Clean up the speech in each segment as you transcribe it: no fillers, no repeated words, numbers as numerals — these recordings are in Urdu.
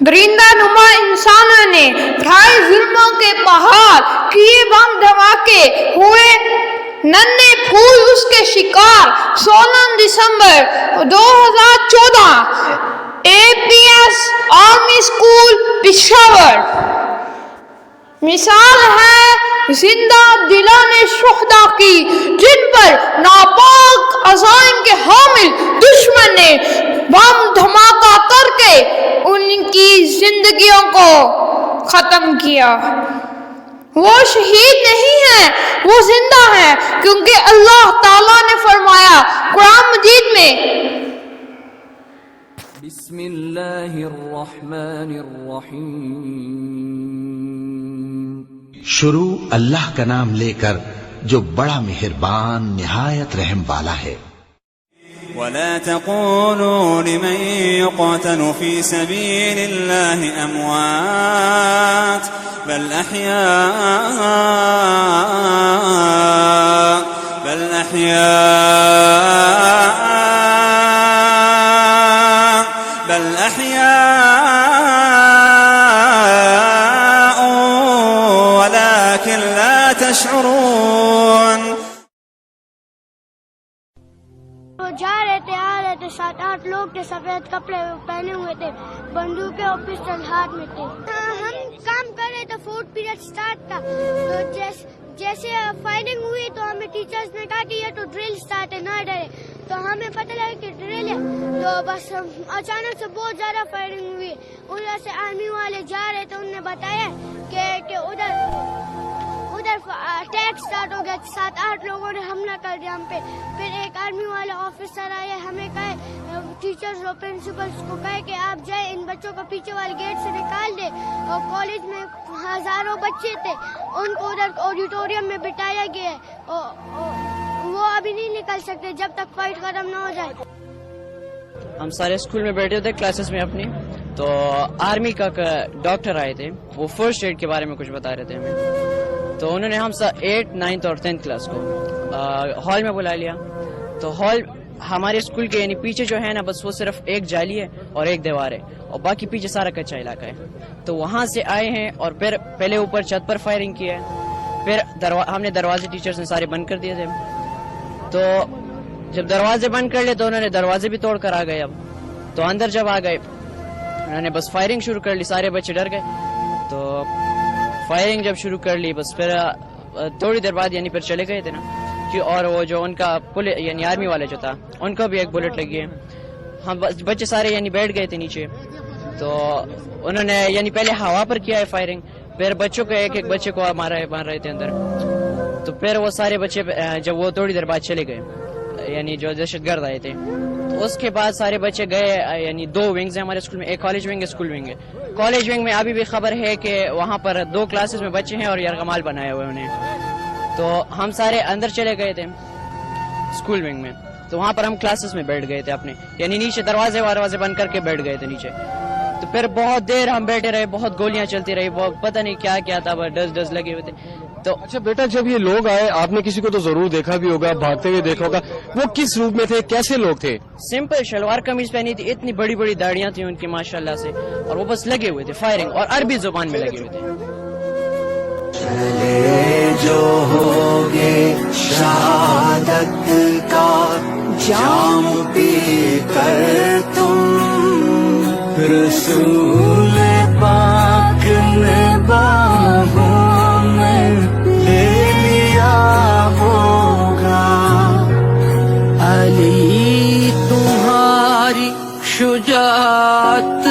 درندہ نما انسانوں نے ڈھائی ظلموں کے پہاڑ کیے بم دھماکے ہوئے ننھے پھول اس کے شکار 16 دسمبر 2014 APS آرمی اسکول پشاور مثال ہے زندہ دلان شہداء کی جن پر ناپاک عزائم کے حامل دشمن نے بم دھماکہ کر کے ان کی زندگیوں کو ختم کیا. وہ شہید نہیں ہیں، وہ زندہ ہیں، کیونکہ اللہ تعالیٰ نے فرمایا قرآن مجید میں بسم اللہ الرحمن الرحیم، شروع اللہ کا نام لے کر جو بڑا مہربان نہایت رحم والا ہے. ولا تقولوا لمن يقتل في سبيل الله أموات بل أحياء ولكن لا تشعرون. جا رہے تھے آ رہے تھے 7-8 لوگ تھے، سفید کپڑے پہنے ہوئے تھے، بندوقیں اور پسٹل ہاتھ میں تھے. ہم کام کر رہے تھے، 4th پیریڈ سٹارٹ تھا، تو جیسے فائرنگ ہوئی تو ہمیں ٹیچرز نے کہا کہ یہ تو ڈرل سٹارٹ ہے، نہ ڈرے. تو ہمیں پتہ لگا کہ ڈرل ہے، تو بس اچانک سے بہت زیادہ فائرنگ ہوئی. ادھر سے آرمی والے جا رہے تھے، انہوں نے بتایا کہ ادھر اٹیک سٹارٹ ہو گیا. 7-8 لوگوں نے حملہ کر دیا ہم پہ. پھر ایک آرمی والا آفیسر آیا، ہمیں کہے ٹیچرز اور پرنسپلس کو کہے کہ آپ جائیں ان بچوں کو پیچھے والے گیٹ سے نکال دے. اور کالج میں ہزاروں بچے تھے، ان کو ادھر آڈیٹوریم میں بٹھایا گیا ہے. وہ ابھی نہیں نکل سکتے جب تک فائٹ ختم نہ ہو جائے. ہم سارے اسکول میں بیٹھے تھے کلاسز میں اپنی، تو آرمی کا ڈاکٹر آئے تھے، وہ فرسٹ ایڈ کے بارے میں کچھ بتا رہے تھے ہمیں. تو انہوں نے ہم 8th 9th اور 10th کلاس کو ہال میں بلا لیا. تو ہال ہمارے اسکول کے یعنی پیچھے جو ہے نا، بس وہ صرف ایک جالی ہے اور ایک دیوار ہے، اور باقی پیچھے سارا کچا علاقہ ہے. تو وہاں سے آئے ہیں اور پھر پہلے اوپر چھت پر فائرنگ کی ہے. پھر ہم نے دروازے ٹیچرز نے سارے بند کر دیے تھے. تو جب دروازے بند کر لے تو انہوں نے دروازے بھی توڑ کر آ گئے. اب تو اندر جب آ گئے انہوں نے بس فائرنگ شروع کر لی، سارے بچے ڈر گئے. تو فائرنگ جب شروع کر لی، بس پھر تھوڑی دیر بعد یعنی پھر چلے گئے تھے نا. اور وہ جو ان کا یعنی آرمی والا جو تھا، ان کو بھی ایک بلٹ لگی ہے. ہم بچے سارے یعنی بیٹھ گئے تھے نیچے. تو انہوں نے یعنی پہلے ہوا پر کیا ہے فائرنگ، پھر بچوں کو ایک ایک بچے کو مار رہے تھے اندر. تو پھر وہ سارے بچے جب وہ تھوڑی دیر بعد چلے گئے، یعنی جو دہشت گرد آئے تھے، تو اس کے بعد سارے بچے گئے. یعنی 2 ونگز ہیں ہمارے اسکول میں، ایک کالج ونگ ہے، اسکول ونگ ہے. کالج ونگ میں ابھی بھی خبر ہے کہ وہاں پر 2 کلاسز میں بچے ہیں اور یرغمال بنائے ہوئے انہیں. تو ہم سارے اندر چلے گئے تھے اسکول ونگ میں. تو وہاں پر ہم کلاسز میں بیٹھ گئے تھے اپنے، یعنی نیچے دروازے بند کر کے بیٹھ گئے تھے نیچے. تو پھر بہت دیر ہم بیٹھے رہے، بہت گولیاں چلتی رہی، پتہ نہیں کیا کیا تھا، ڈز لگے ہوئے تھے. تو اچھا بیٹا، جب یہ لوگ آئے آپ نے کسی کو تو ضرور دیکھا بھی ہوگا، بھاگتے ہوئے دیکھا ہوگا، وہ کس روپ میں تھے، کیسے لوگ تھے؟ سمپل شلوار قمیض پہنی تھی، اتنی بڑی بڑی داڑیاں تھیں ان کی ماشاءاللہ سے، اور وہ بس لگے ہوئے تھے فائرنگ، اور عربی زبان میں لگے ہوئے تھے. چلے جو ہوگے شہادت کا جام پی کر تم، رسول پاک نے باہوں میں لے لیا ہوگا. علی تمہاری شجاعت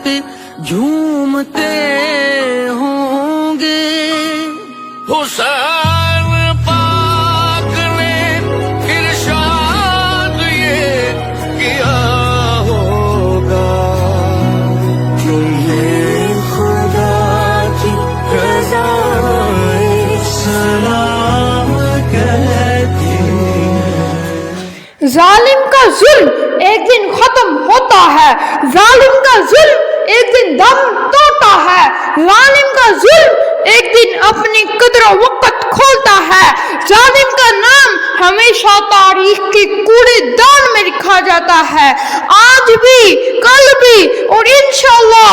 پہ جھومتے ہوں گے. حسین پاک نے ارشاد یہ کیا ہوگا، تمہیں خدا کی رضا سلام کہتی ہے. ظالم کا ظلم ایک دن ختم ہوتا ہے، ظالم کا ظلم ایک دن دم توڑتا ہے، ظالم کا ظلم ایک دن اپنی قدر و وقت کھولتا ہے. ظالم کا نام ہمیشہ تاریخ کے کوڑے دان میں لکھا جاتا ہے، آج بھی، کل بھی اور انشاءاللہ